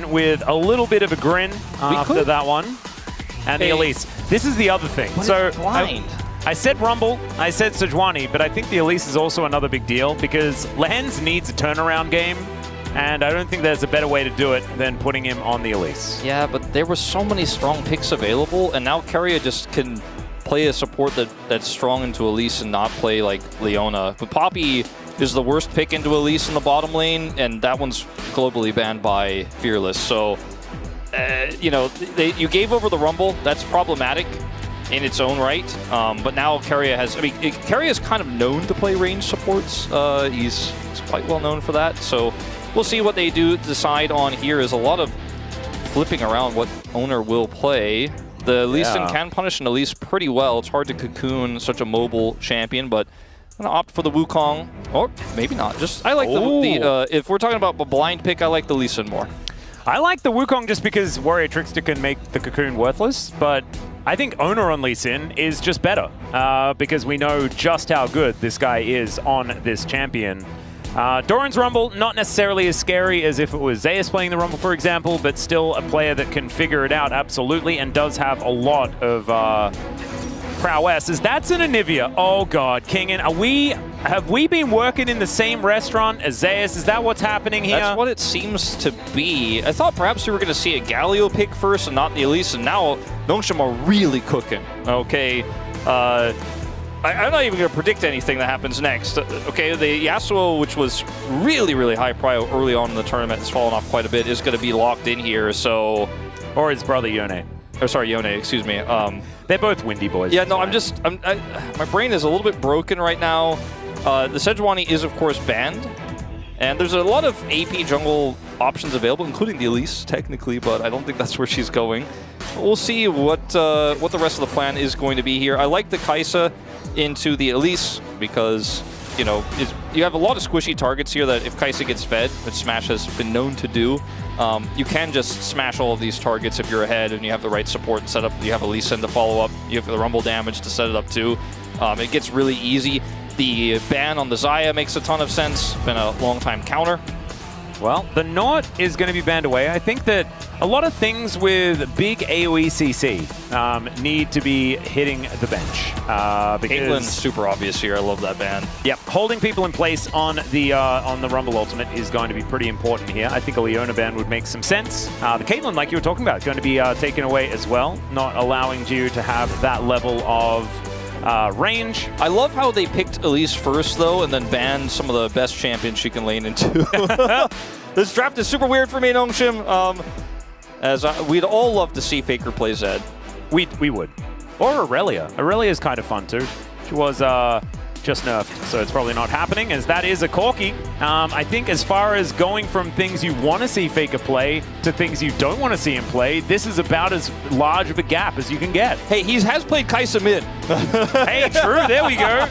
went with a little bit of a grin after that one. And the Elise. This is the other thing. So blind. I said Rumble, I said Sejuani, but I think the Elise is also another big deal because Lens needs a turnaround game, and I don't think there's a better way to do it than putting him on the Elise. Yeah, but there were so many strong picks available, and now Keria just can play a support that's strong into Elise and not play like Leona. But Poppy is the worst pick into Elise in the bottom lane, and that one's globally banned by Fearless. So, you know, you gave over the Rumble. That's problematic in its own right. But now Keria has, I mean, Keria is kind of known to play range supports. He's quite well known for that. So we'll see what they do decide on here. Is a lot of flipping around what owner will play. The Lee Sin can punish an Elise pretty well. It's hard to cocoon such a mobile champion, but I'm going to opt for the Wukong. Or maybe not. Just I like the if we're talking about a blind pick, I like the Lee Sin more. I like the Wukong just because Warrior Trickster can make the cocoon worthless, but I think owner on Lee Sin is just better because we know just how good this guy is on this champion. Doran's Rumble, not necessarily as scary as if it was Zeus playing the Rumble, for example, but still a player that can figure it out absolutely and does have a lot of prowess. As that's an Anivia. Oh god, Kingen, have we been working in the same restaurant as Zeus? Is that what's happening here? That's what it seems to be. I thought perhaps we were going to see a Galio pick first and not the Elise, and now Nongshim are really cooking. Okay, I'm not even going to predict anything that happens next. Okay, the Yasuo, which was really, really high prio early on in the tournament, has fallen off quite a bit, is going to be locked in here, so... Or his brother, Yone. Or sorry, Yone, excuse me. They're both windy boys. Yeah, no, my brain is a little bit broken right now. The Sejuani is, of course, banned. And there's a lot of AP jungle options available, including the Elise, technically, but I don't think that's where she's going. We'll see what the rest of the plan is going to be here. I like the Kai'Sa into the Elise because, you know, you have a lot of squishy targets here that if Kai'Sa gets fed, which Smash has been known to do, you can just smash all of these targets if you're ahead and you have the right support and setup. You have Lee Sin to follow up. You have the Rumble damage to set it up too. It gets really easy. The ban on the Xayah makes a ton of sense. Been a long time counter. Well, the Nort is going to be banned away. I think that a lot of things with big AoE CC need to be hitting the bench. Caitlyn's super obvious here. I love that ban. Yep, holding people in place on the Rumble Ultimate is going to be pretty important here. I think a Leona ban would make some sense. The Caitlyn, like you were talking about, is going to be taken away as well, not allowing you to have that level of range. I love how they picked Elise first, though, and then banned some of the best champions she can lane into. This draft is super weird for me, Nongshim. We'd all love to see Faker play Zed. We would. Or Aurelia. Aurelia is kind of fun, too. She was just nerfed, so it's probably not happening, as that is a Corki. I think as far as going from things you want to see Faker play to things you don't want to see him play, this is about as large of a gap as you can get. Hey, he has played Kai'Sa mid. Hey, true, there we go.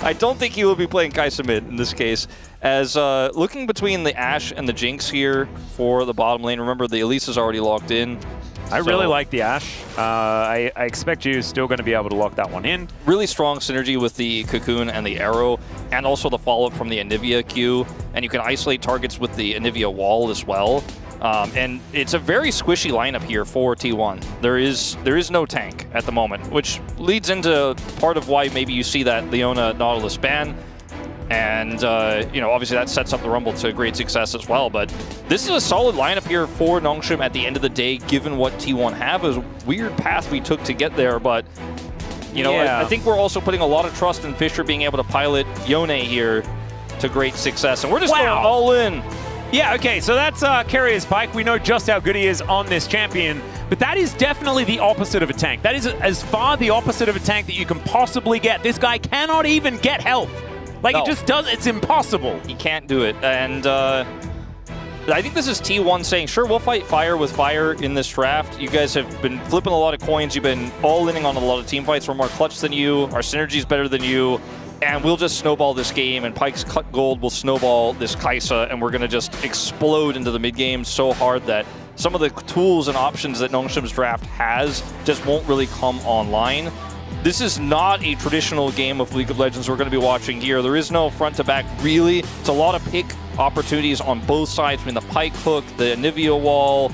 I don't think he will be playing Kai'Sa mid in this case. As looking between the Ashe and the Jinx here for the bottom lane, remember the Elise is already locked in. I really like the Ashe. I expect you still going to be able to lock that one in. Really strong synergy with the Cocoon and the Arrow, and also the follow-up from the Anivia Q. And you can isolate targets with the Anivia Wall as well. And it's a very squishy lineup here for T1. There is no tank at the moment, which leads into part of why maybe you see that Leona Nautilus ban. And, you know, obviously that sets up the Rumble to great success as well. But this is a solid lineup here for Nongshim at the end of the day, given what T1 have. It was a weird path we took to get there, but, you know, I think we're also putting a lot of trust in Fisher being able to pilot Yone here to great success. And we're just going all in. Yeah, okay, so that's Keria's Pike. We know just how good he is on this champion, but that is definitely the opposite of a tank. That is as far the opposite of a tank that you can possibly get. This guy cannot even get health. Like, it just does, it's impossible. He can't do it. And I think this is T1 saying, sure, we'll fight fire with fire in this draft. You guys have been flipping a lot of coins. You've been all-inning on a lot of team fights. We're more clutch than you. Our synergy's better than you. And we'll just snowball this game, and Pike's Cut Gold will snowball this Kai'Sa, and we're going to just explode into the mid-game so hard that some of the tools and options that Nongshim's draft has just won't really come online. This is not a traditional game of League of Legends we're going to be watching here. There is no front to back, really. It's a lot of pick opportunities on both sides, between the pike hook, the Anivia wall,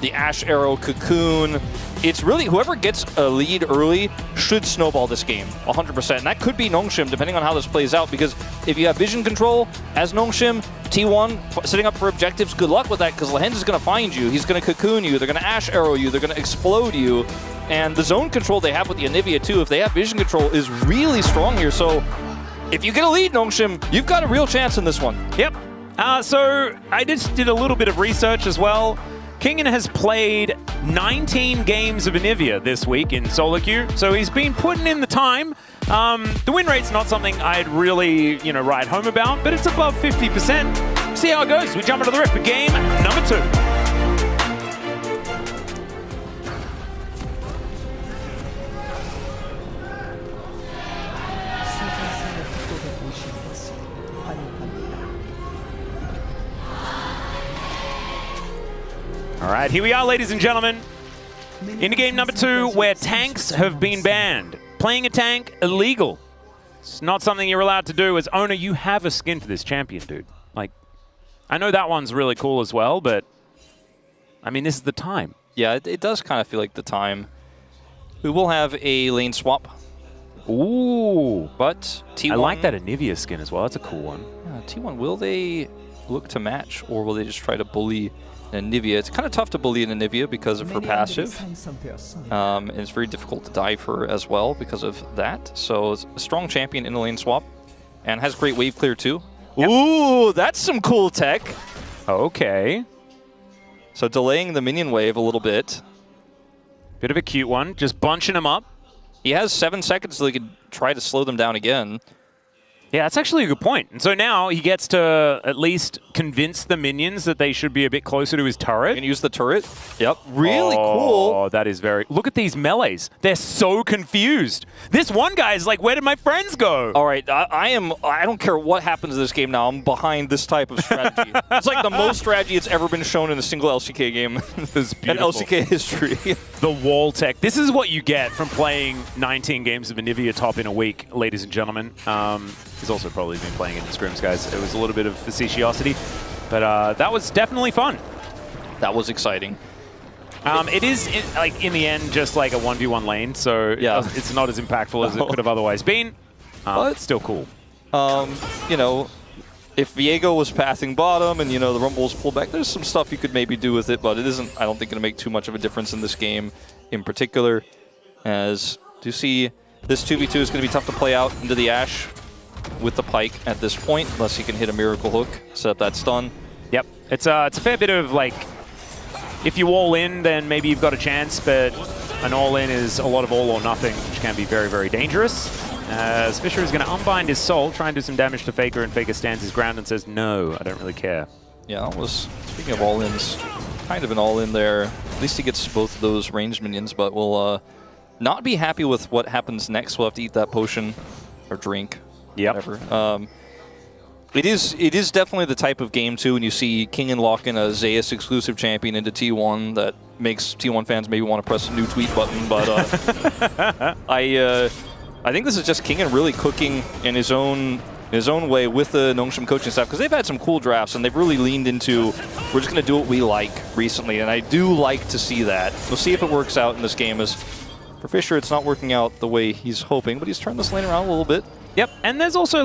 the Ash Arrow Cocoon. It's really, whoever gets a lead early should snowball this game, 100%. And that could be Nongshim, depending on how this plays out, because if you have vision control as Nongshim, T1 setting up for objectives, good luck with that, because Lehens is going to find you. He's going to Cocoon you. They're going to Ash Arrow you. They're going to explode you. And the zone control they have with the Anivia, too, if they have vision control, is really strong here. So if you get a lead, Nongshim, you've got a real chance in this one. Yep. So I just did a little bit of research as well. Kingen has played 19 games of Anivia this week in solo queue, so he's been putting in the time. The win rate's not something I'd really, write home about, but it's above 50%. See how it goes. We jump into the rip for game number 2. All right, here we are, ladies and gentlemen, into game number 2, where tanks have been banned. Playing a tank, illegal. It's not something you're allowed to do. As owner, you have a skin for this champion, dude. Like, I know that one's really cool as well, but, I mean, this is the time. Yeah, it does kind of feel like the time. We will have a lane swap. Ooh. But T1... I like that Anivia skin as well. That's a cool one. Yeah, T1, will they look to match, or will they just try to bully Anivia? It's kind of tough to bully an Anivia because of her passive. And it's very difficult to dive her as well because of that. So it's a strong champion in the lane swap and has great wave clear too. Yep. Ooh, that's some cool tech. Okay. So delaying the minion wave a little bit. Bit of a cute one, just bunching him up. He has 7 seconds so he could try to slow them down again. Yeah, that's actually a good point. And so now he gets to at least convince the minions that they should be a bit closer to his turret. And use the turret. Yep, really cool. Oh, that is very... Look at these melees. They're so confused. This one guy is like, where did my friends go? All right, I don't care what happens in this game now. I'm behind this type of strategy. It's like the most strategy that's ever been shown in a single LCK game in LCK history. The wall tech. This is what you get from playing 19 games of Anivia top in a week, ladies and gentlemen. He's also probably been playing it in scrims, guys. It was a little bit of facetiosity, but that was definitely fun. That was exciting. It is, in the end, just like a 1v1 lane, so yeah. It's not as impactful as it could have otherwise been. But it's still cool. If Viego was passing bottom and, the Rumbles pull back, there's some stuff you could maybe do with it, but it isn't, I don't think, going to make too much of a difference in this game in particular. As you see, this 2v2 is going to be tough to play out into the Ash with the pike at this point, unless he can hit a miracle hook, set up that stun. Yep, it's a fair bit of like, if you all in, then maybe you've got a chance, but an all in is a lot of all or nothing, which can be very, very dangerous. As Fisher is going to unbind his soul, try and do some damage to Faker, and Faker stands his ground and says, no, I don't really care. Yeah, that was, speaking of all-ins, kind of an all-in there. At least he gets both of those ranged minions, but will not be happy with what happens next. We'll have to eat that potion or drink. Yep. Whatever. It is definitely the type of game, too, when you see Kingen lock in a Zeus exclusive champion into T1 that makes T1 fans maybe want to press a new tweet button, but I think this is just Kingen really cooking in his own way with the Nongshim coaching staff, because they've had some cool drafts and they've really leaned into, we're just going to do what we like recently, and I do like to see that. We'll see if it works out in this game. As for Fisher, it's not working out the way he's hoping, but he's turned this lane around a little bit. Yep, and there's also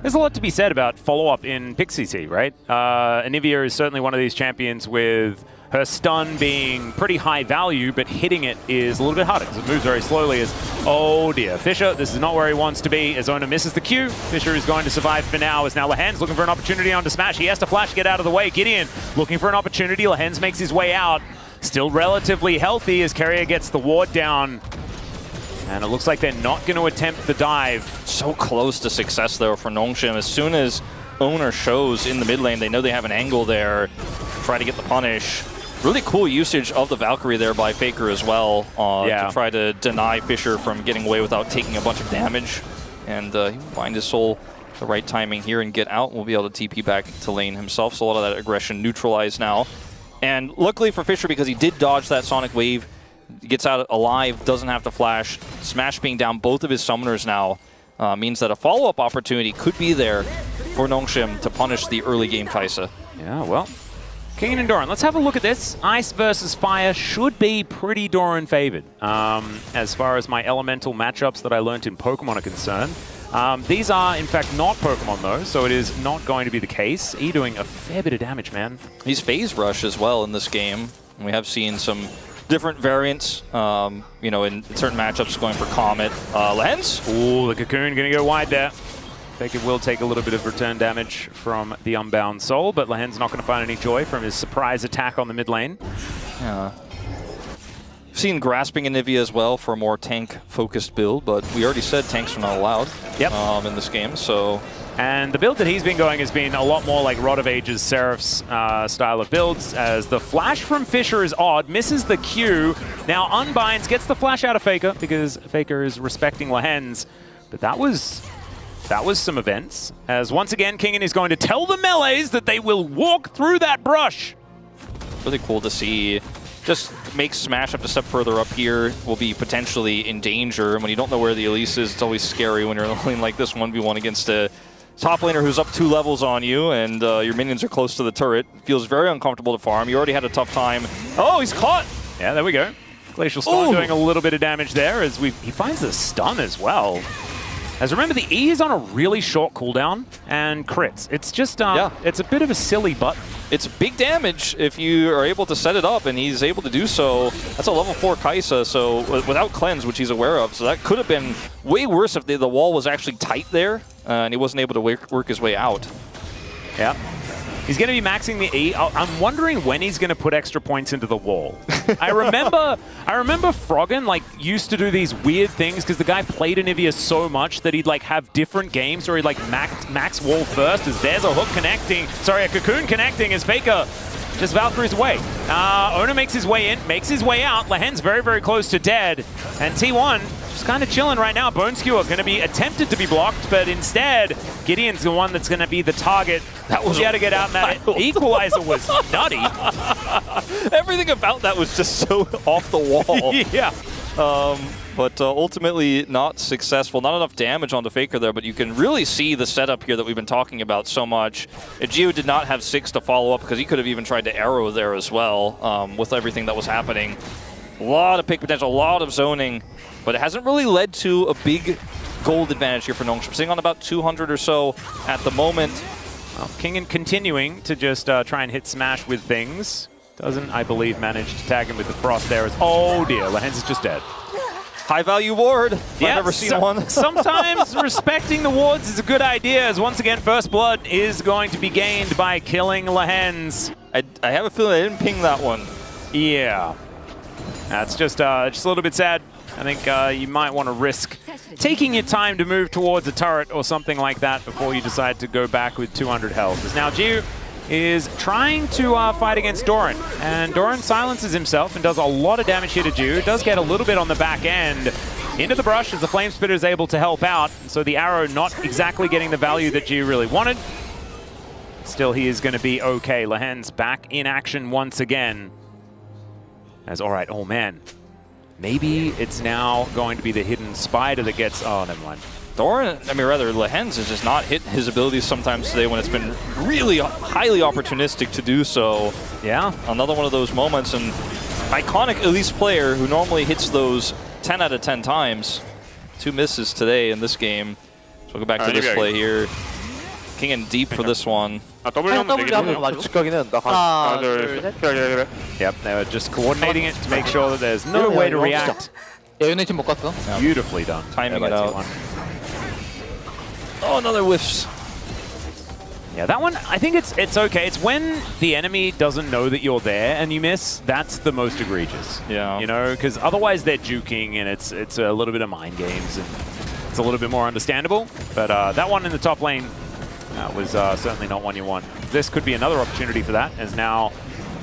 there's a lot to be said about follow-up in PixCC, right? Anivia is certainly one of these champions with her stun being pretty high value, but hitting it is a little bit harder because it moves very slowly. Oh dear, Fisher, this is not where he wants to be. As Owner misses the Q, Fisher is going to survive for now, as now Lehens looking for an opportunity onto Smash. He has to flash, get out of the way. Gideon looking for an opportunity. Lehens makes his way out. Still relatively healthy as Carrier gets the ward down. And it looks like they're not going to attempt the dive. So close to success, though, for Nongshim. As soon as Owner shows in the mid lane, they know they have an angle there. Try to get the punish. Really cool usage of the Valkyrie there by Faker as well, to try to deny Fisher from getting away without taking a bunch of damage. And he will find his soul the right timing here and get out, and we'll be able to TP back to lane himself. So a lot of that aggression neutralized now. And luckily for Fisher, because he did dodge that Sonic Wave, gets out alive, doesn't have to flash. Smash being down both of his summoners now means that a follow-up opportunity could be there for Nongshim to punish the early game Kai'Sa. Yeah, well, King and Doran. Let's have a look at this. Ice versus Fire should be pretty Doran favored. As far as my elemental matchups that I learned in Pokemon are concerned. These are, in fact, not Pokemon, though, so it is not going to be the case. E doing a fair bit of damage, man. He's Phase Rush as well in this game. We have seen some different variants, you know, in certain matchups going for Comet. Lens? Ooh, the Cocoon going to go wide there. Faker will take a little bit of return damage from the Unbound Soul, but Lehen's not going to find any joy from his surprise attack on the mid lane. Yeah. We've seen Grasping Anivia as well for a more tank-focused build, but we already said tanks are not allowed in this game, so... And the build that he's been going has been a lot more like Rod of Ages, Seraph's style of builds, as the flash from Fisher is odd, misses the Q, now unbinds, gets the flash out of Faker, because Faker is respecting Lehen's, but that was some events, as once again, Kingen is going to tell the melees that they will walk through that brush. Really cool to see. Just makes Smash up a step further up here, will be potentially in danger. And when you don't know where the Elise is, it's always scary when you're in a lane like this 1v1 against a top laner who's up 2 levels on you, and your minions are close to the turret. It feels very uncomfortable to farm. You already had a tough time. Oh, he's caught! Yeah, there we go. Glacial Storm doing a little bit of damage there, as he finds the stun as well. As remember, the E is on a really short cooldown and crits. It's just, it's a bit of a silly button. It's big damage if you are able to set it up, and he's able to do so. That's a level 4 Kai'Sa, so without cleanse, which he's aware of. So that could have been way worse if the wall was actually tight there, and he wasn't able to work his way out. Yeah. He's going to be maxing the E. I'm wondering when he's going to put extra points into the wall. I remember Froggen like used to do these weird things because the guy played Anivia so much that he'd like have different games where he'd like max wall first as there's a hook connecting, sorry, a cocoon connecting as Faker just Valkyrie's away. Ona makes his way in, makes his way out. Lehen's very, very close to dead. And T1 just kind of chilling right now. Bone Skewer going to be attempted to be blocked, but instead, Gideon's the one that's going to be the target. That was able to get out, and that equalizer was nutty. Everything about that was just so off the wall. Yeah. But ultimately not successful. Not enough damage on the Faker there, but you can really see the setup here that we've been talking about so much. Gio did not have 6 to follow up because he could have even tried to arrow there as well with everything that was happening. A lot of pick potential, a lot of zoning, but it hasn't really led to a big gold advantage here for Nongshim. Sitting on about 200 or so at the moment. Well, Kingen continuing to just try and hit Smash with things. Doesn't, I believe, manage to tag him with the Frost there. Oh dear, Lehen's is just dead. High value ward. Yeah, I've never seen one. Sometimes respecting the wards is a good idea, as once again, First Blood is going to be gained by killing Lehen's. I have a feeling I didn't ping that one. Yeah. That's just a little bit sad. I think you might want to risk taking your time to move towards a turret or something like that before you decide to go back with 200 health. As now Jiu is trying to fight against Doran, and Doran silences himself and does a lot of damage here to Jiu. Does get a little bit on the back end into the brush as the Flame Spitter is able to help out, so the arrow not exactly getting the value that Jiu really wanted. Still, he is going to be okay. Lehen's back in action once again. As, all right, oh man, maybe it's now going to be the hidden spider that gets, oh, never mind. Doran, I mean, rather, Lehen's has just not hit his abilities sometimes today when it's been really highly opportunistic to do so. Yeah. Another one of those moments, and iconic Elise player who normally hits those 10 out of 10 times. 2 misses today in this game. So we'll go back to this play here. King in deep for this one. W 한번 봐줘. 하나, 둘, 셋. Yep, they were just coordinating it to make sure that there's no way to react. 얘네 팀 못 갔어. Beautifully done. Timing it out. Oh, another whiffs. Yeah, that one, I think it's okay. It's when the enemy doesn't know that you're there and you miss, that's the most egregious. Yeah. You know, because otherwise they're juking and it's a little bit of mind games and it's a little bit more understandable. But that one in the top lane was certainly not one you want. This could be another opportunity for that, as now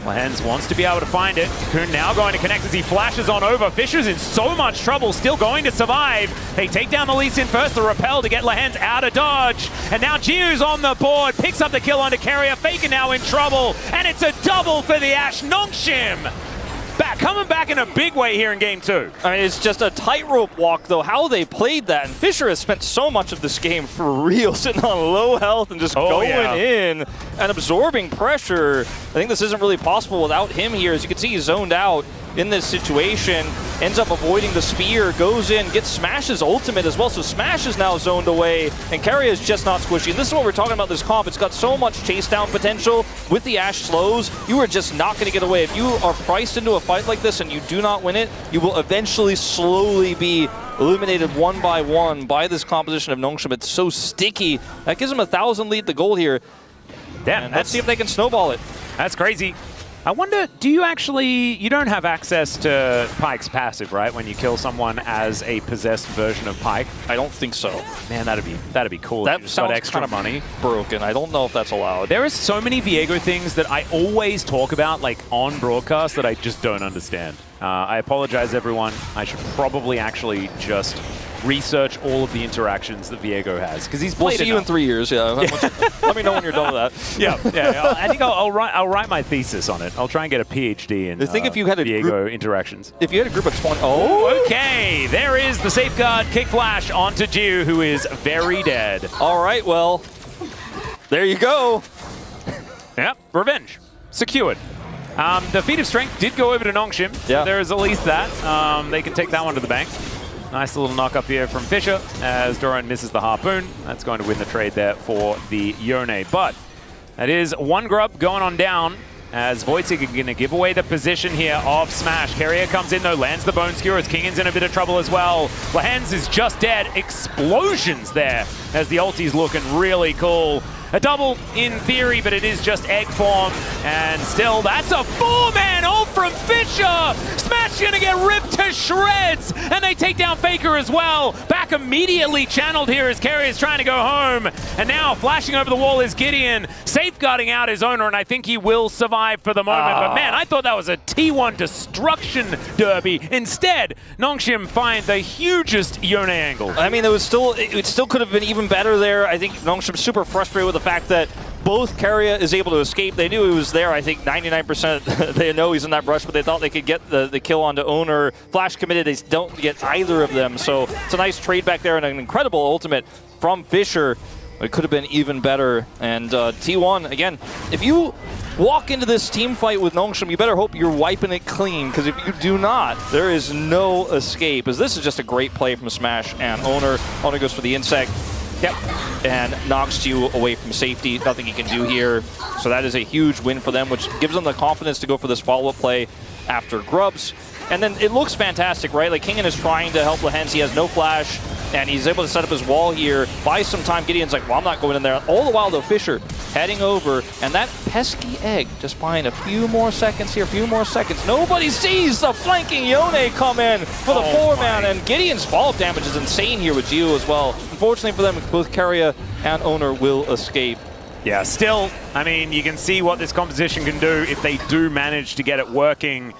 Lehen's wants to be able to find it. Cocoon now going to connect as he flashes on over. Fisher's in so much trouble, still going to survive. They take down the Lee Sin first, the repel to get Lehen's out of dodge. And now Jiu's on the board, picks up the kill onto Carrier. Faker now in trouble, and it's a double for the Ash. Nongshim coming back in a big way here in game 2. I mean, it's just a tightrope walk, though, how they played that. And Fisher has spent so much of this game for real, sitting on low health and just going in and absorbing pressure. I think this isn't really possible without him here. As you can see, he's zoned out in this situation, ends up avoiding the spear, goes in, gets Smash's ultimate as well, so Smash is now zoned away, and Keria is just not squishy. And this is what we're talking about this comp. It's got so much chase down potential. With the Ashe slows, you are just not going to get away. If you are priced into a fight like this and you do not win it, you will eventually slowly be eliminated one by this composition of Nongshim. It's so sticky. That gives him 1,000 lead to goal here. Damn, let's see if they can snowball it. That's crazy. I wonder, do you actually, you don't have access to Pyke's passive, right? When you kill someone as a possessed version of Pyke? I don't think so. Man, that'd be cool. That if you sounds got extra kind of money. Broken. I don't know if that's allowed. There are so many Viego things that I always talk about, like on broadcast, that I just don't understand. I apologize, everyone. I should probably actually just research all of the interactions that Viego has, because he's played. We'll see you in 3 years. Yeah. Let me know when you're done with that. Yeah. I think I'll write my thesis on it. I'll try and get a PhD in. I think if you had a Viego interactions. If you had a group of 20. Oh. Okay. There is the safeguard kick flash onto Jiu, who is very dead. All right. Well, there you go. Yep. Revenge secured. The feat of strength did go over to Nongshim. So there is at least that. They can take that one to the bank. Nice little knock up here from Fisher as Doran misses the harpoon. That's going to win the trade there for the Yone. But that is one grub going on down as Wojciech is going to give away the position here of Smash. Keria comes in though, lands the Bone Skewer as Kingin's in a bit of trouble as well. Lehens is just dead. Explosions there as the ulti's looking really cool. A double in theory, but it is just egg form. And still, that's a 4-man ult from Fisher. Smash gonna get ripped to shreds. And they take down Faker as well. Back immediately channeled here as Keria is trying to go home. And now flashing over the wall is Gideon, safeguarding out his owner, and I think he will survive for the moment. But man, I thought that was a T1 destruction derby. Instead, Nongshim find the hugest Yone angle. I mean, it still could have been even better there. I think Nongshim's super frustrated with the fact that both Keria is able to escape. They knew he was there. I think 99% they know he's in that brush, but they thought they could get the kill onto owner. Flash committed, they don't get either of them. So it's a nice trade back there and an incredible ultimate from Fisher. It could have been even better. And T1, again, if you walk into this team fight with Nongshim, you better hope you're wiping it clean, because if you do not, there is no escape. As this is just a great play from Smash and Owner. Owner goes for the insect. Yep, and knocks you away from safety. Nothing he can do here. So that is a huge win for them, which gives them the confidence to go for this follow-up play after Grubs. And then it looks fantastic, right? Like, Kingin is trying to help Lehens. He has no flash, and he's able to set up his wall here. Buy some time. Gideon's like, well, I'm not going in there. All the while, though, Fisher heading over, and that pesky egg just buying a few more seconds here, a few more seconds. Nobody sees the flanking Yone come in for the 4-man, and Gideon's follow-up damage is insane here with Gio as well. Unfortunately for them, both Keria and Owner will escape. Yeah, still, I mean, you can see what this composition can do if they do manage to get it working.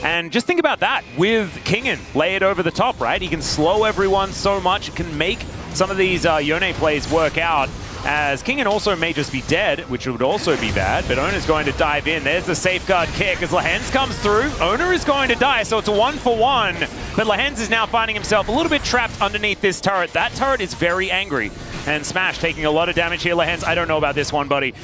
And just think about that with Kingin layered over the top, right? He can slow everyone so much, it can make some of these Yone plays work out. As Kingin also may just be dead, which would also be bad, but Owner's going to dive in. There's the safeguard kick as Lehens comes through. Owner is going to die, so it's a 1-for-1. But Lehens is now finding himself a little bit trapped underneath this turret. That turret is very angry. And Smash taking a lot of damage here. Lehens, I don't know about this one, buddy.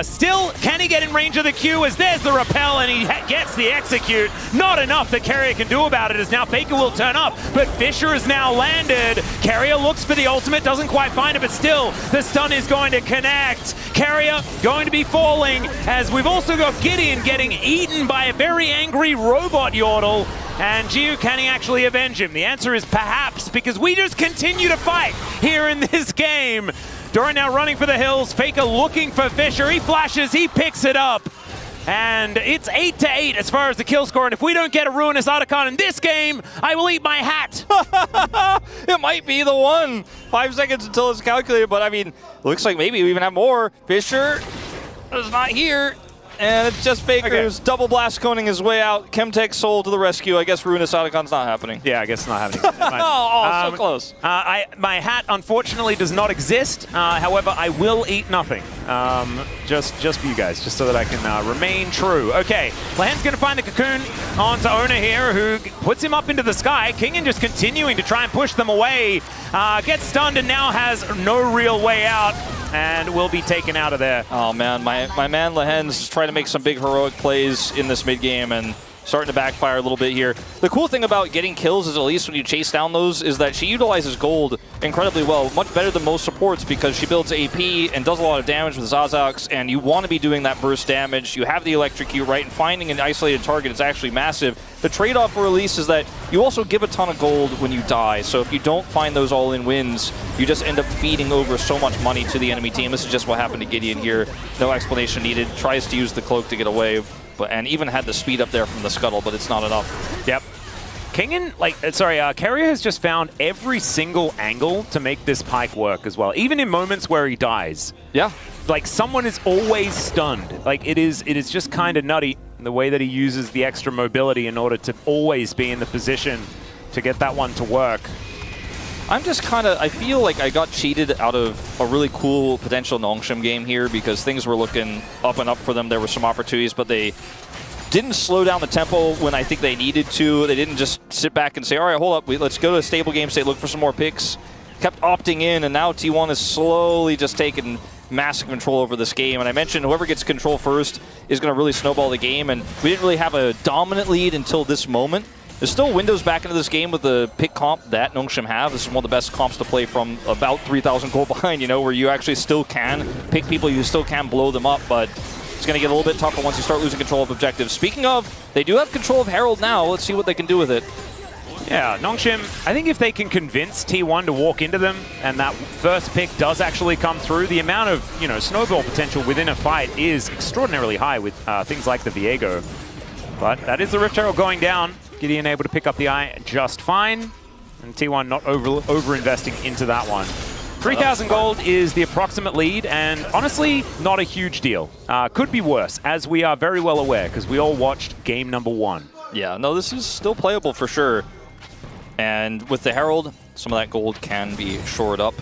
Still, can he get in range of the Q? As there's the repel, and he gets the execute. Not enough that Keria can do about it, as now Faker will turn up. But Fisher is now landed. Keria looks for the ultimate, doesn't quite find it, but still, the stun is going to connect. Keria going to be falling, as we've also got Gideon getting eaten by a very angry robot Yordle. And Gio, can he actually avenge him? The answer is perhaps, because we just continue to fight here in this game. Doran now running for the hills. Faker looking for Fisher. He flashes, he picks it up. And it's 8-8 as far as the kill score. And if we don't get a Ruinous Otacon in this game, I will eat my hat. It might be the one. 5 seconds until it's calculated, but I mean, looks like maybe we even have more. Fisher is not here. and it's just Faker who's double blast coning his way out. Chemtech Soul to the rescue. I guess Ruinous Autocon's not happening. Yeah, I guess it's not happening. Oh, so close. My hat, unfortunately, does not exist. However, I will eat nothing. Just for you guys, just so that I can remain true. Okay, Lehen's going to find the cocoon onto Owner here, who puts him up into the sky. Kingen just continuing to try and push them away. Gets stunned and now has no real way out, and will be taken out of there. Oh man, my man Lehen's trying to make some big heroic plays in this mid game and starting to backfire a little bit here. The cool thing about getting kills is, at least when you chase down those, is that she utilizes gold incredibly well, much better than most supports, because she builds AP and does a lot of damage with Zazax, and you want to be doing that burst damage. You have the electrocute, right, and finding an isolated target is actually massive. The trade-off for Elise is that you also give a ton of gold when you die, so if you don't find those all-in wins, you just end up feeding over so much money to the enemy team. This is just what happened to Gideon here. No explanation needed. Tries to use the cloak to get away, and even had the speed up there from the scuttle, but it's not enough. Yep. Kingen, Carrier has just found every single angle to make this Pyke work as well, even in moments where he dies. Yeah. Like, someone is always stunned. Like, it is just kind of nutty, the way that he uses the extra mobility in order to always be in the position to get that one to work. I'm just kind of, I feel like I got cheated out of a really cool potential Nongshim game here, because things were looking up and up for them. There were some opportunities, but they didn't slow down the tempo when I think they needed to. They didn't just sit back and say, all right, hold up, let's go to a stable game state, look for some more picks. Kept opting in, and now T1 is slowly just taking massive control over this game. And I mentioned whoever gets control first is going to really snowball the game, and we didn't really have a dominant lead until this moment. There's still windows back into this game with the pick comp that Nongshim have. This is one of the best comps to play from about 3,000 gold behind, you know, where you actually still can pick people, you still can blow them up, but it's going to get a little bit tougher once you start losing control of objectives. Speaking of, they do have control of Herald now. Let's see what they can do with it. Yeah, Nongshim, I think if they can convince T1 to walk into them, and that first pick does actually come through, the amount of, you know, snowball potential within a fight is extraordinarily high with things like the Viego. But that is the Rift Herald going down. Gideon able to pick up the eye just fine, and T1 not over-investing into that one. 3,000 gold is the approximate lead, and honestly, not a huge deal. Could be worse, as we are very well aware, because we all watched game number 1. Yeah, no, this is still playable for sure. And with the Herald, some of that gold can be shored up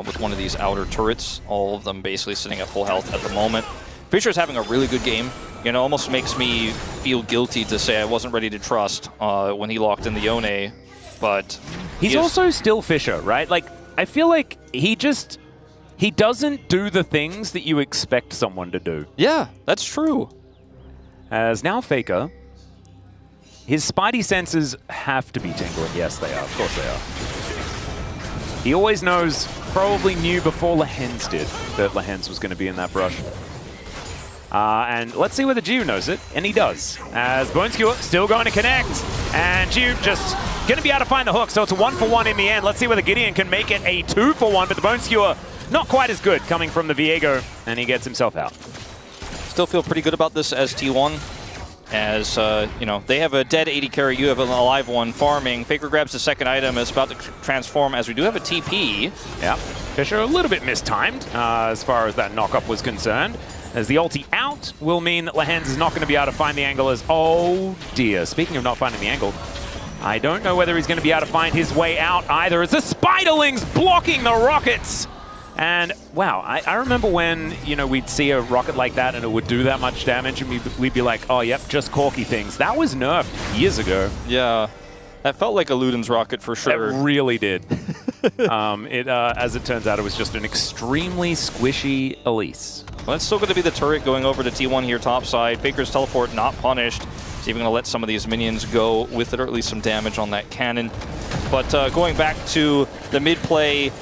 with one of these outer turrets, all of them basically sitting at full health at the moment. Fischer's having a really good game. You know, almost makes me feel guilty to say I wasn't ready to trust when he locked in the Yone, but he's also still Fischer, right? Like, I feel like he doesn't do the things that you expect someone to do. Yeah, that's true. As now Faker, his spidey senses have to be tingling. Yes, they are. Of course they are. He always knows, probably knew before Lehens did, that Lehens was going to be in that brush. And let's see whether Jiu knows it, and he does. As Bone Skewer still going to connect, and Jiu just going to be able to find the hook, so it's a 1-for-1 in the end. Let's see whether Gideon can make it a 2-for-1, but the Bone Skewer not quite as good coming from the Viego, and he gets himself out. Still feel pretty good about this as T1, as, you know, they have a dead 80 carry, you have an alive one farming. Faker grabs the second item, is about to transform, as we do have a TP. Yeah, Fischer a little bit mistimed as far as that knock-up was concerned. As the ulti out will mean that Lehens is not going to be able to find the angle as, oh dear, speaking of not finding the angle, I don't know whether he's going to be able to find his way out either, as the Spiderlings blocking the rockets. And wow, I remember when, you know, we'd see a rocket like that and it would do that much damage and we'd be like, oh yep, just Corky things. That was nerfed years ago. Yeah, that felt like a Luden's rocket for sure. It really did. As it turns out, it was just an extremely squishy Elise. Well, it's still going to be the turret going over to T1 here topside. Faker's teleport not punished. He's even going to let some of these minions go with it, or at least some damage on that cannon. But going back to the mid play,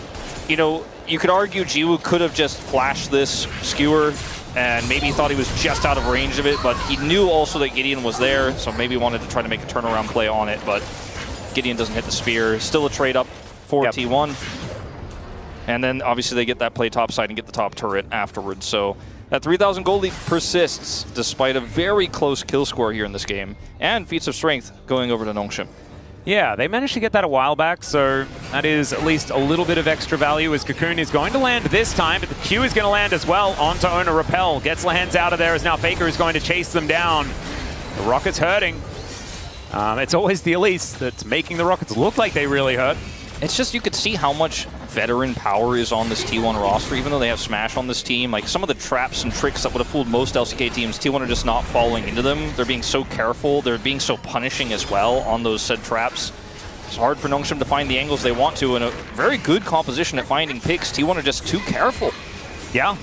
you know, you could argue Jiwoo could have just flashed this skewer and maybe thought he was just out of range of it, but he knew also that Gideon was there, so maybe wanted to try to make a turnaround play on it, but Gideon doesn't hit the spear. Still a trade up for T1. And then obviously they get that play topside and get the top turret afterwards. So that 3,000 gold lead persists despite a very close kill score here in this game. And feats of strength going over to Nongshim. Yeah, they managed to get that a while back, so that is at least a little bit of extra value as Cocoon is going to land this time, but the Q is going to land as well onto Owner Repel. Gets Lehens out of there as now Faker is going to chase them down. The Rockets hurting. It's always the Elise that's making the Rockets look like they really hurt. It's just, you could see how much veteran power is on this T1 roster, even though they have Smash on this team. Like, some of the traps and tricks that would have fooled most LCK teams, T1 are just not falling into them. They're being so careful. They're being so punishing as well on those said traps. It's hard for Nongshim to find the angles they want to, and a very good composition at finding picks. T1 are just too careful. Yeah.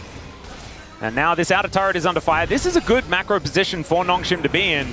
And now this outer turret is under fire. This is a good macro position for Nongshim to be in.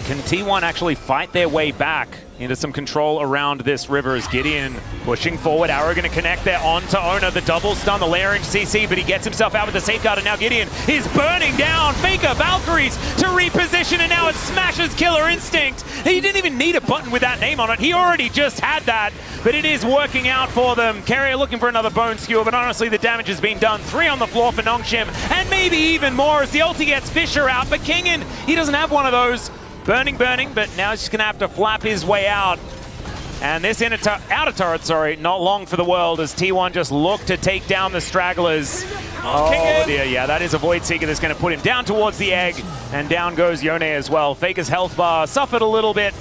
Can T1 actually fight their way back into some control around this river as Gideon pushing forward? Arrow going to connect there onto Owner. The double stun, the layering CC, but he gets himself out with the safeguard, and now Gideon is burning down. Faker, Valkyries to reposition, and now it smashes Killer Instinct. He didn't even need a button with that name on it. He already just had that, but it is working out for them. Carrier looking for another bone skewer, but honestly, the damage has been done. 3 on the floor for Nongshim, and maybe even more as the ulti gets Fisher out, but Kingen, he doesn't have one of those. Burning, but now he's just going to have to flap his way out. And this outer turret, not long for the world as T1 just look to take down the stragglers. Oh dear, yeah, that is a Void Seeker that's going to put him down towards the egg. And down goes Yone as well. Faker's health bar suffered a little bit,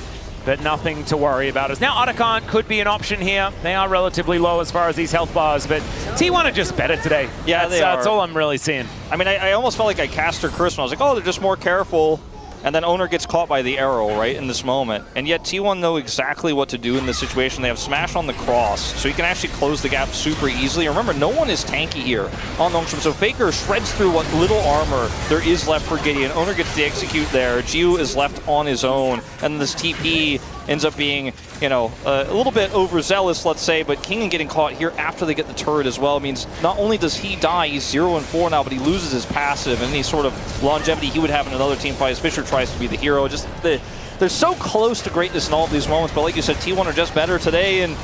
but nothing to worry about. As now Otacon could be an option here. They are relatively low as far as these health bars, but T1 are just better today. Yeah, that's all I'm really seeing. I mean, I almost felt like I cast her curse when I was like, oh, they're just more careful. And then Owner gets caught by the arrow, right, in this moment. And yet T1 know exactly what to do in this situation. They have Smash on the cross, so he can actually close the gap super easily. Remember, no one is tanky here on Nongshim, so Faker shreds through what little armor there is left for Gideon. Owner gets the execute there. Jiu is left on his own, and this TP ends up being, you know, a little bit overzealous, let's say, but Kingen getting caught here after they get the turret as well means not only does he die, he's 0-4 now, but he loses his passive and any sort of longevity he would have in another team fight as Fisher tries to be the hero. Just they're so close to greatness in all of these moments, but like you said, T1 are just better today. And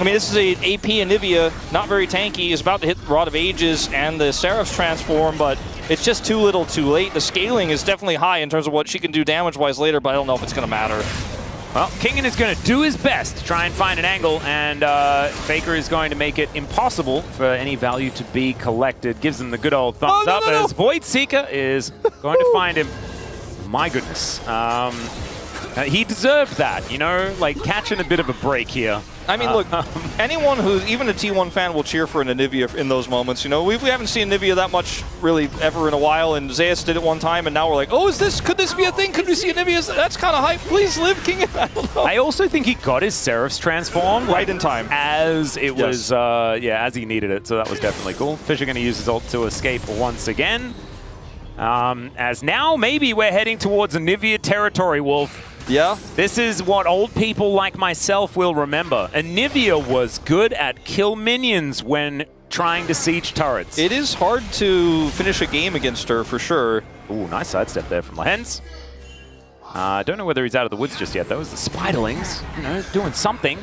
I mean, this is a AP Anivia, not very tanky, is about to hit Rod of Ages and the Seraph's transform, but it's just too little too late. The scaling is definitely high in terms of what she can do damage-wise later, but I don't know if it's going to matter. Well, Kingen is going to do his best to try and find an angle, and Faker is going to make it impossible for any value to be collected. Gives him the good old thumbs up as Void Seeker is going to find him. My goodness. He deserved that, you know, like catching a bit of a break here. I mean, look, anyone who's even a T1 fan will cheer for an Anivia in those moments. You know, we haven't seen Anivia that much really ever in a while, and Zeus did it one time, and now we're like, oh, could this be a thing? Could we see Anivia? That's kind of hype. Please live, King. I don't know. I also think he got his Seraph's transform right in time as it was, as he needed it. So that was definitely cool. Fisher going to use his ult to escape once again. As now maybe we're heading towards Anivia territory, Wolf. Yeah. This is what old people like myself will remember. Anivia was good at kill minions when trying to siege turrets. It is hard to finish a game against her, for sure. Ooh, nice sidestep there from Lehens. Don't know whether he's out of the woods just yet, though. It's the Spiderlings, you know, doing something.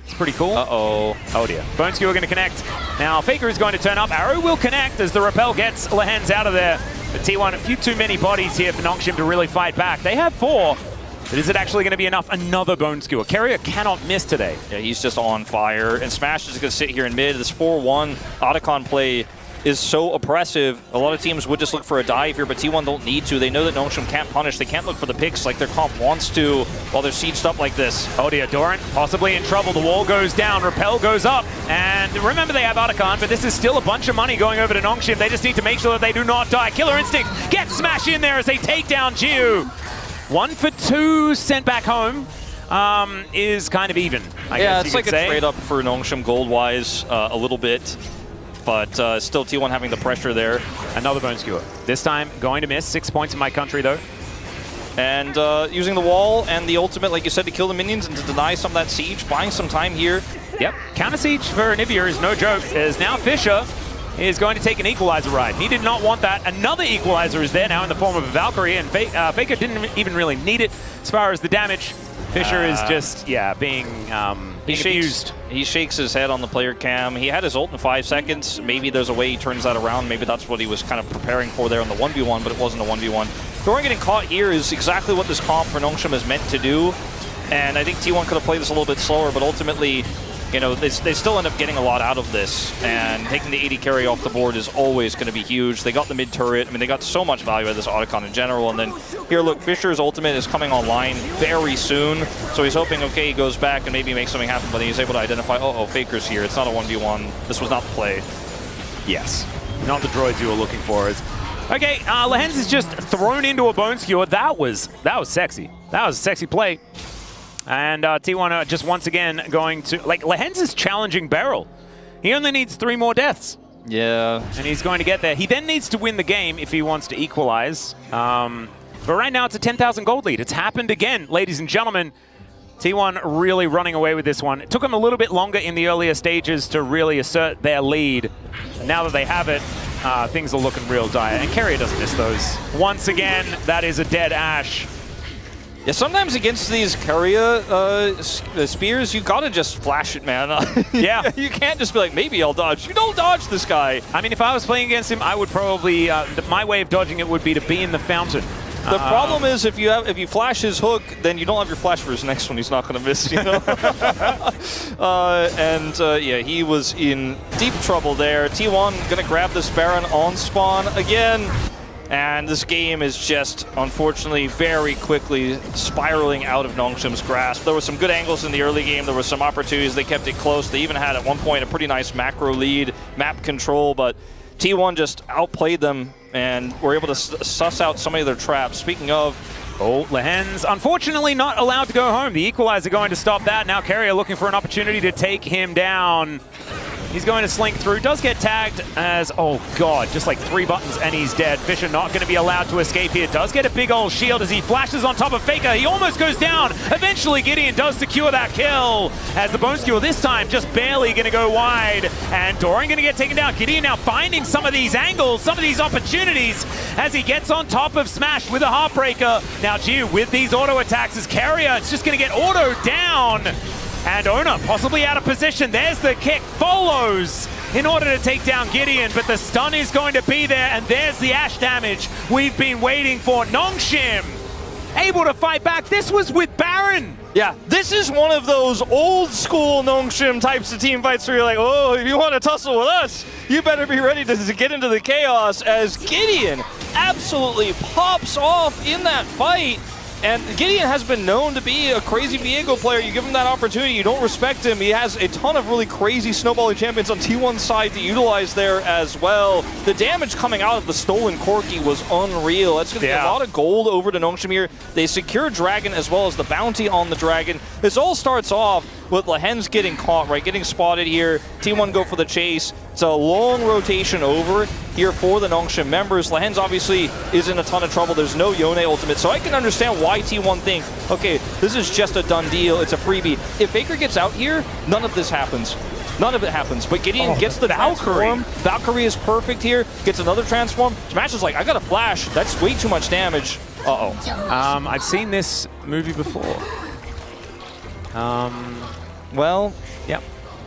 It's pretty cool. Uh-oh. Oh, dear. Bone Skewer going to connect. Now, Faker is going to turn up. Arrow will connect as the Repel gets Lehens out of there. But T1, a few too many bodies here for Nongshim to really fight back. They have 4. But is it actually going to be enough? Another Bone Skewer. Carrier cannot miss today. Yeah, he's just on fire. And Smash is going to sit here in mid. This 4-1 Otacon play is so oppressive. A lot of teams would just look for a dive here, but T1 don't need to. They know that Nongshim can't punish. They can't look for the picks like their comp wants to while they're sieged up like this. Oh dear, Doran possibly in trouble. The wall goes down. Repel goes up. And remember, they have Otacon, but this is still a bunch of money going over to Nongshim. They just need to make sure that they do not die. Killer Instinct gets Smash in there as they take down Jiu. 1 for 2 sent back home is kind of even, I guess it's like a trade up for Nongshim gold-wise a little bit, but still T1 having the pressure there. Another Bone Skewer. This time going to miss. 6 points in my country, though. And using the wall and the ultimate, like you said, to kill the minions and to deny some of that siege, buying some time here. Yep, counter siege for Anivia is no joke, as now Fisher is going to take an equalizer ride. He did not want that. Another equalizer is there now in the form of a Valkyrie, and Faker didn't even really need it as far as the damage. Fisher is just, being abused. He shakes his head on the player cam. He had his ult in 5 seconds. Maybe there's a way he turns that around. Maybe that's what he was kind of preparing for there on the 1v1, but it wasn't a 1v1. Doran getting caught here is exactly what this comp for Nongshim is meant to do. And I think T1 could have played this a little bit slower, but ultimately, you know, they still end up getting a lot out of this, and taking the 80 carry off the board is always going to be huge. They got the mid turret. I mean, they got so much value out of this Otacon in general. And then here, look, Fischer's ultimate is coming online very soon, so he's hoping, okay, he goes back and maybe makes something happen, but he's able to identify, uh-oh, Faker's here. It's not a 1v1. This was not the play. Yes, not the droids you were looking for. Okay, Lehens is just thrown into a bone skewer. That was sexy. That was a sexy play. And T1 just once again going to... Like, Lehens is challenging Beryl. He only needs 3 more deaths. Yeah. And he's going to get there. He then needs to win the game if he wants to equalize. But right now it's a 10,000 gold lead. It's happened again, ladies and gentlemen. T1 really running away with this one. It took them a little bit longer in the earlier stages to really assert their lead. Now that they have it, things are looking real dire. And Carrier doesn't miss those. Once again, that is a dead Ashe. Yeah, sometimes against these Carrier spears, you gotta just flash it, man. Yeah. You can't just be like, maybe I'll dodge. You don't dodge this guy. I mean, if I was playing against him, I would probably, my way of dodging it would be to be in the fountain. The problem is if you flash his hook, then you don't have your flash for his next one. He's not going to miss, you know? Yeah, he was in deep trouble there. T1 going to grab this Baron on spawn again. And this game is just, unfortunately, very quickly spiraling out of Nongshim's grasp. There were some good angles in the early game. There were some opportunities. They kept it close. They even had, at one point, a pretty nice macro lead, map control. But T1 just outplayed them and were able to suss out some of their traps. Speaking of... Oh, Lehens, unfortunately not allowed to go home. The equalizer going to stop that. Now Carrier looking for an opportunity to take him down. He's going to slink through, does get tagged as, oh god, just like 3 buttons and he's dead. Fischer not going to be allowed to escape here. Does get a big old shield as he flashes on top of Faker. He almost goes down. Eventually Gideon does secure that kill as the Bone Skewer this time just barely going to go wide. And Dorian going to get taken down. Gideon now finding some of these angles, some of these opportunities as he gets on top of Smash with a Heartbreaker. Now Gio with these auto attacks as Carrier, it's just going to get autoed down. And Ona possibly out of position. There's the kick. Follows in order to take down Gideon, but the stun is going to be there, and there's the Ashe damage we've been waiting for. Nongshim able to fight back. This was with Baron. Yeah, this is one of those old school Nongshim types of team fights where you're like, oh, if you want to tussle with us, you better be ready to get into the chaos, as Gideon absolutely pops off in that fight. And Gideon has been known to be a crazy Viego player. You give him that opportunity, you don't respect him. He has a ton of really crazy snowballing champions on T1's side to utilize there as well. The damage coming out of the stolen Corki was unreal. That's going to be a lot of gold over to Nongshim here. They secure Dragon as well as the bounty on the Dragon. This all starts off with Lehens getting caught, right? Getting spotted here. T1 go for the chase. It's a long rotation over here for the Nongshim members. Lehens obviously is in a ton of trouble. There's no Yone ultimate, so I can understand why T1 thinks, okay, this is just a done deal. It's a freebie. If Faker gets out here, none of this happens. None of it happens. But Gideon gets the Valkyrie. Valkyrie is perfect here. Gets another transform. Smash is like, I got a flash. That's way too much damage. Uh-oh. I've seen this movie before. Well, yeah.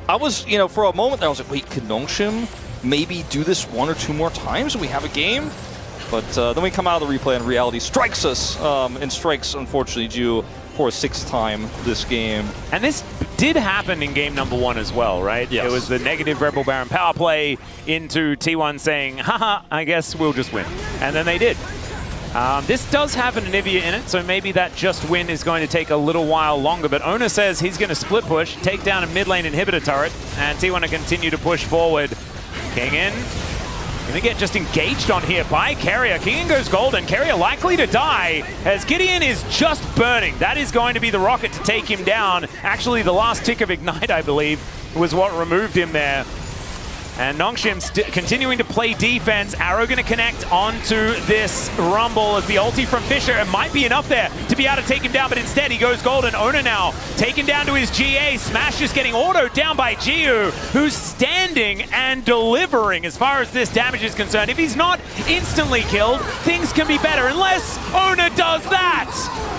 I was, you know, for a moment there, I was like, wait, could Nongshim maybe do this 1 or 2 more times and we have a game? But then we come out of the replay and reality strikes us, and strikes, unfortunately, Ju for a 6th time this game. And this did happen in game number 1 as well, right? Yes. It was the negative Rebel Baron power play into T1 saying, haha, I guess we'll just win. And then they did. This does have an Anivia in it, so maybe that just win is going to take a little while longer. But Ona says he's going to split push, take down a mid lane inhibitor turret, and T1 to continue to push forward. Kingen going to get just engaged on here by Carrier. Kingen goes golden. Carrier likely to die as Gideon is just burning. That is going to be the rocket to take him down. Actually, the last tick of Ignite, I believe, was what removed him there. And Nongshim continuing to play defense. Arrow going to connect onto this Rumble as the ulti from Fischer. It might be enough there to be able to take him down, but instead he goes golden. Ona now taken down to his GA. Smash is getting autoed down by Giu, who's standing and delivering as far as this damage is concerned. If he's not instantly killed, things can be better, unless Ona does that.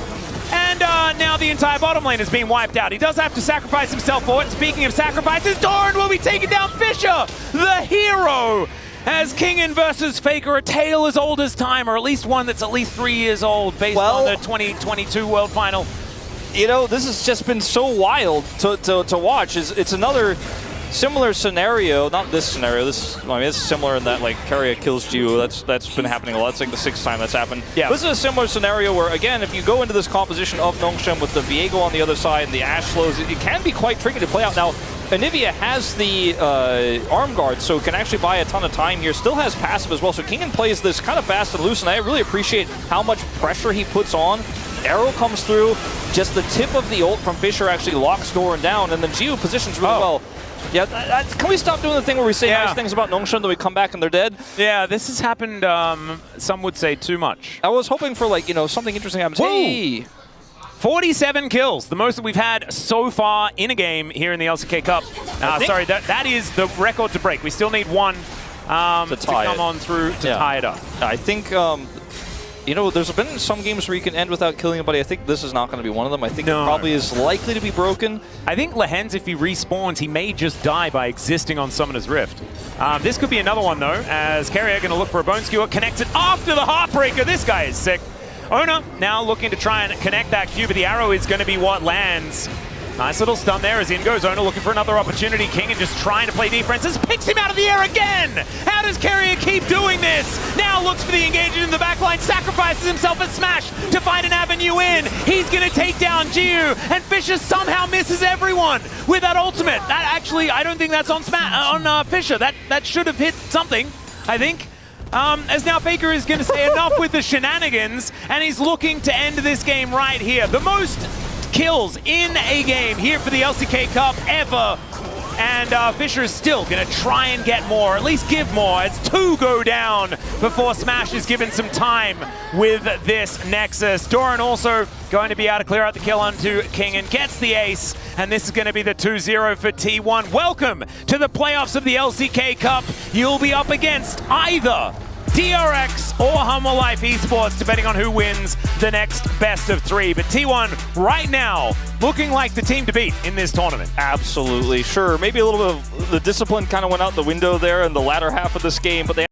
And now the entire bottom lane is being wiped out. He does have to sacrifice himself for it. Speaking of sacrifices, Doran will be taking down Fischer, the hero, as Kingen versus Faker, a tale as old as time, or at least one that's at least 3 years old based on the 2022 World Final. you know, this has just been so wild to watch. It's another similar scenario, not this scenario. I mean, it's similar in that like Keria kills Jiu. That's been happening a lot. It's like the 6th time that's happened. Yeah. This is a similar scenario where, again, if you go into this composition of Nongshim with the Viego on the other side and the Ashe slows, it can be quite tricky to play out. Now, Anivia has the arm guard, so can actually buy a ton of time here. Still has passive as well, so Kingen plays this kind of fast and loose, and I really appreciate how much pressure he puts on. Arrow comes through, just the tip of the ult from Fisher actually locks Doran down, and then Jiu positions really well. Yeah, can we stop doing the thing where we say nice things about Nongshim, then we come back and they're dead? Yeah, this has happened, some would say, too much. I was hoping for, like, you know, something interesting happens. Whoa. Hey! 47 kills, the most that we've had so far in a game here in the LCK Cup. Sorry, that is the record to break. We still need one to come on through to tie it up. I think, you know, there's been some games where you can end without killing anybody. I think this is not going to be one of them. I think it probably is likely to be broken. I think Lehens, if he respawns, he may just die by existing on Summoner's Rift. This could be another one, though, as Keria going to look for a Bone Skewer, connects it after the Heartbreaker. This guy is sick. Ona now looking to try and connect that Q, but the arrow is going to be what lands. Nice little stun there as in goes Ona looking for another opportunity. Kingen just trying to play defense. This picks him out of the air again! How does Keria keep doing this? Now looks for the engagement in the backline, sacrifices himself at Smash to find an avenue in. He's going to take down Jiu, and Fisher somehow misses everyone with that ultimate. That actually, I don't think that's on Fisher. That should have hit something, I think. As now Faker is going to say enough with the shenanigans, and he's looking to end this game right here. The most kills in a game here for the LCK Cup ever. And Fisher is still going to try and get more, at least give more. It's 2 go down before Smash is given some time with this Nexus. Doran also going to be able to clear out the kill onto Kingen, gets the ace, and this is going to be the 2-0 for T1. Welcome to the playoffs of the LCK Cup. You'll be up against either DRX or Humble Life Esports, depending on who wins the next best of 3. But T1 right now looking like the team to beat in this tournament. Absolutely, sure. Maybe a little bit of the discipline kind of went out the window there in the latter half of this game, but they